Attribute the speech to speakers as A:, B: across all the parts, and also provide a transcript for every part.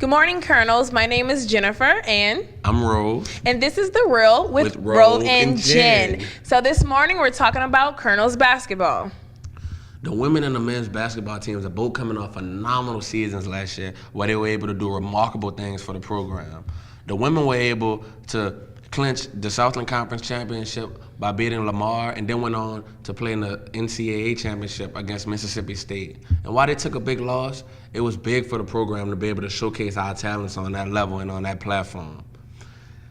A: Good morning, Colonels. My name is Jennifer, and
B: I'm Rose.
A: And this is The Real with Rose and Jen. So this morning we're talking about Colonels basketball.
B: The women and the men's basketball teams are both coming off phenomenal seasons last year where they were able to do remarkable things for the program. The women were able to clinch the Southland Conference Championship by beating Lamar and then went on to play in the NCAA Championship against Mississippi State. And while they took a big loss, it was big for the program to be able to showcase our talents on that level and on that platform.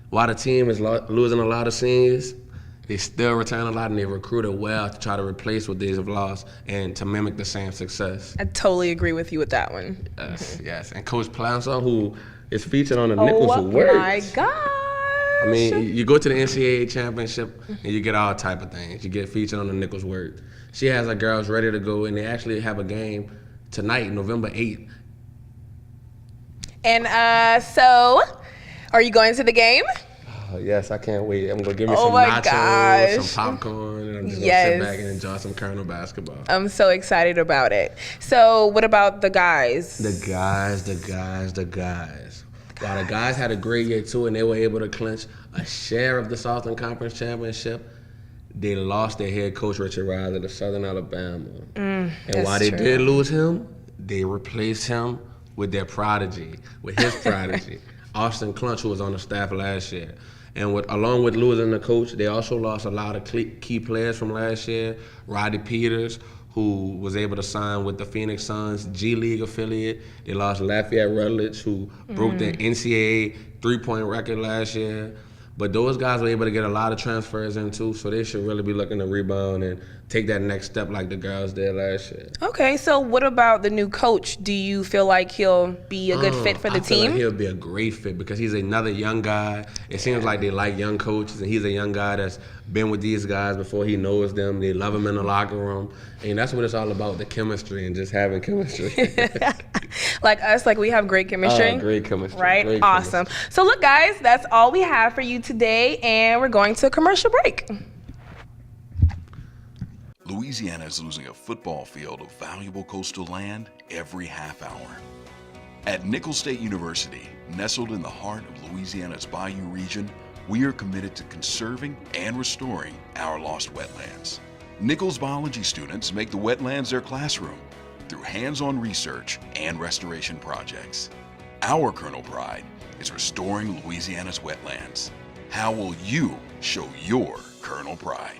B: While the team is losing a lot of seniors, they still return a lot and they recruited well to try to replace what they've lost and to mimic the same success.
A: I totally agree with you with that one.
B: Yes. And Coach Planson, who is featured on the Nichols Awards.
A: Oh my God.
B: I mean, you go to the NCAA championship and you get all type of things. You get featured on the Nichols Word. She has her girls ready to go, and they actually have a game tonight, November 8th.
A: And so, are you going to the game?
B: Yes, I can't wait. I'm gonna give me some nachos, some popcorn, and I'm just gonna sit back and enjoy some Colonel basketball.
A: I'm so excited about it. So, what about the guys?
B: The guys. While the guys had a great year too, and they were able to clinch a share of the Southern Conference Championship, they lost their head coach, Richard Riley, to Southern Alabama. And while they did lose him, they replaced him with their prodigy, with his prodigy, Austin Clunch, who was on the staff last year. And along with losing the coach, they also lost a lot of key players from last year. Roddy Peters, who was able to sign with the Phoenix Suns G League affiliate. They lost Lafayette Rutledge, who broke the NCAA three-point record last year. But those guys were able to get a lot of transfers in too, so they should really be looking to rebound and take that next step like the girls did last year.
A: Okay, so what about the new coach? Do you feel like he'll be a good fit for the team?
B: I feel like he'll be a great fit because he's another young guy. It seems like they like young coaches, and he's a young guy that's been with these guys before he knows them. They love him in the locker room. And that's what it's all about, the chemistry and just having chemistry.
A: Like us, like we have great chemistry.
B: Great chemistry.
A: Right?
B: Great
A: awesome.
B: Chemistry.
A: So look, guys, that's all we have for you today, and we're going to a commercial break.
C: Louisiana is losing a football field of valuable coastal land every half hour. At Nicholls State University, nestled in the heart of Louisiana's Bayou region, we are committed to conserving and restoring our lost wetlands. Nicholls biology students make the wetlands their classroom through hands-on research and restoration projects. Our Colonel Pride is restoring Louisiana's wetlands. How will you show your Colonel Pride?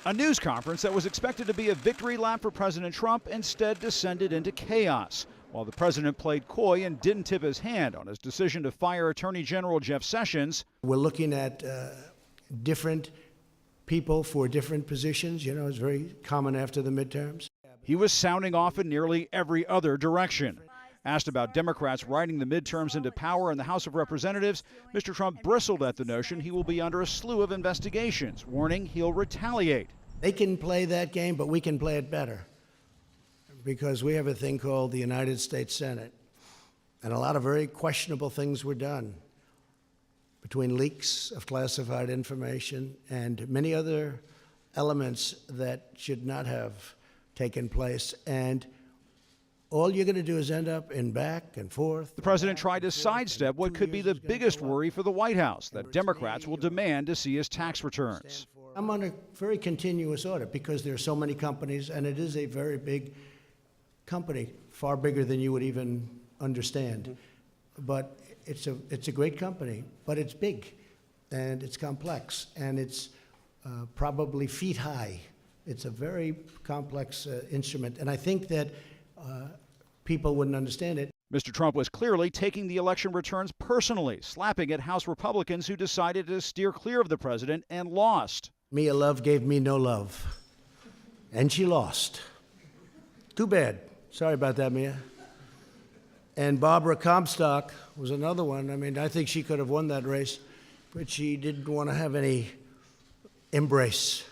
D: A news conference that was expected to be a victory lap for President Trump instead descended into chaos. While the president played coy and didn't tip his hand on his decision to fire Attorney General Jeff Sessions.
E: We're looking at different people for different positions. You know, it's very common after the midterms.
D: He was sounding off in nearly every other direction. Asked about Democrats riding the midterms into power in the House of Representatives, Mr. Trump bristled at the notion he will be under a slew of investigations, warning he'll retaliate.
E: They can play that game, but we can play it better because we have a thing called the United States Senate, and a lot of very questionable things were done between leaks of classified information and many other elements that should not have taken place. And all you're going to do is end up in back and forth.
D: The president tried to sidestep what could be the biggest worry for the White House, that Democrats will demand to see his tax returns.
E: I'm on a very continuous audit because there are so many companies, and it is a very big company, far bigger than you would even understand. But it's a great company, but it's big, and it's complex, and it's probably feet high. It's a very complex instrument, and I think that people wouldn't understand it.
D: Mr. Trump was clearly taking the election returns personally, slapping at House Republicans who decided to steer clear of the president and lost.
E: Mia Love gave me no love, and she lost. Too bad. Sorry about that, Mia. And Barbara Comstock was another one. I mean, I think she could have won that race, but she didn't want to have any embrace.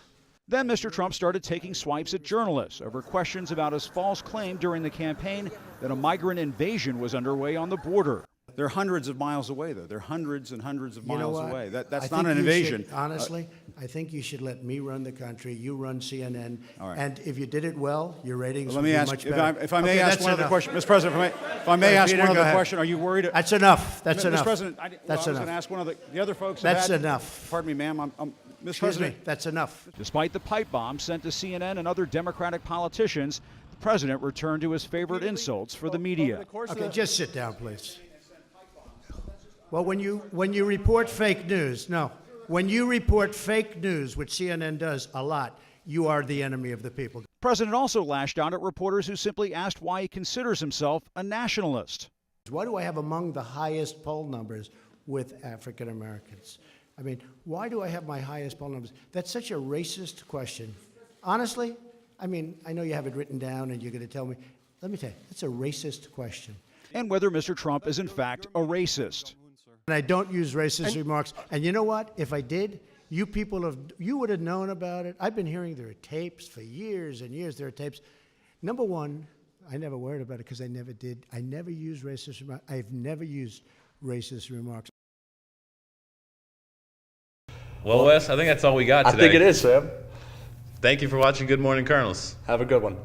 D: Then Mr. Trump started taking swipes at journalists over questions about his false claim during the campaign that a migrant invasion was underway on the border.
F: They're hundreds of miles away, though. They're hundreds and hundreds of miles away. That's
E: I
F: not
E: think
F: an
E: you
F: invasion.
E: should, honestly, I think you should let me run the country. You run CNN.
F: All right.
E: And if you did it well, your ratings would
F: Let me
E: be
F: ask,
E: much better.
F: if I may ask
E: that's
F: one other
E: enough.
F: question. Mr. President, if I may ask
E: Peter,
F: one
E: go
F: other
E: ahead.
F: question, are you worried?
E: That's enough. That's
F: Mr.
E: enough.
F: President, I
E: that's
F: was going
E: enough.
F: to ask one of the other folks.
E: That's
F: have had,
E: enough.
F: Pardon me, ma'am. Mr.
E: Excuse
F: President,
E: me. That's enough.
D: Despite the pipe bomb sent to CNN and other Democratic politicians, the president returned to his favorite insults for the media.
E: Okay, just sit down, please. Well, when you report fake news, when you report fake news, which CNN does a lot, you are the enemy of the people.
D: The president also lashed out at reporters who simply asked why he considers himself a nationalist.
E: Why do I have among the highest poll numbers with African Americans? I mean, why do I have my highest poll numbers? That's such a racist question. Honestly, I mean, I know you have it written down and you're going to tell me. Let me tell you, it's a racist question.
D: And whether Mr. Trump is in fact a racist.
E: And I don't use racist remarks. And you know what? If I did, you would have known about it. I've been hearing there are tapes for years and years. There are tapes. Number one, I never worried about it because I never did. I never used racist remarks. I've never used racist remarks.
G: Well, Wes, I think that's all we got today.
H: I think it is, Sam.
G: Thank you for watching Good Morning Colonels.
H: Have a good one.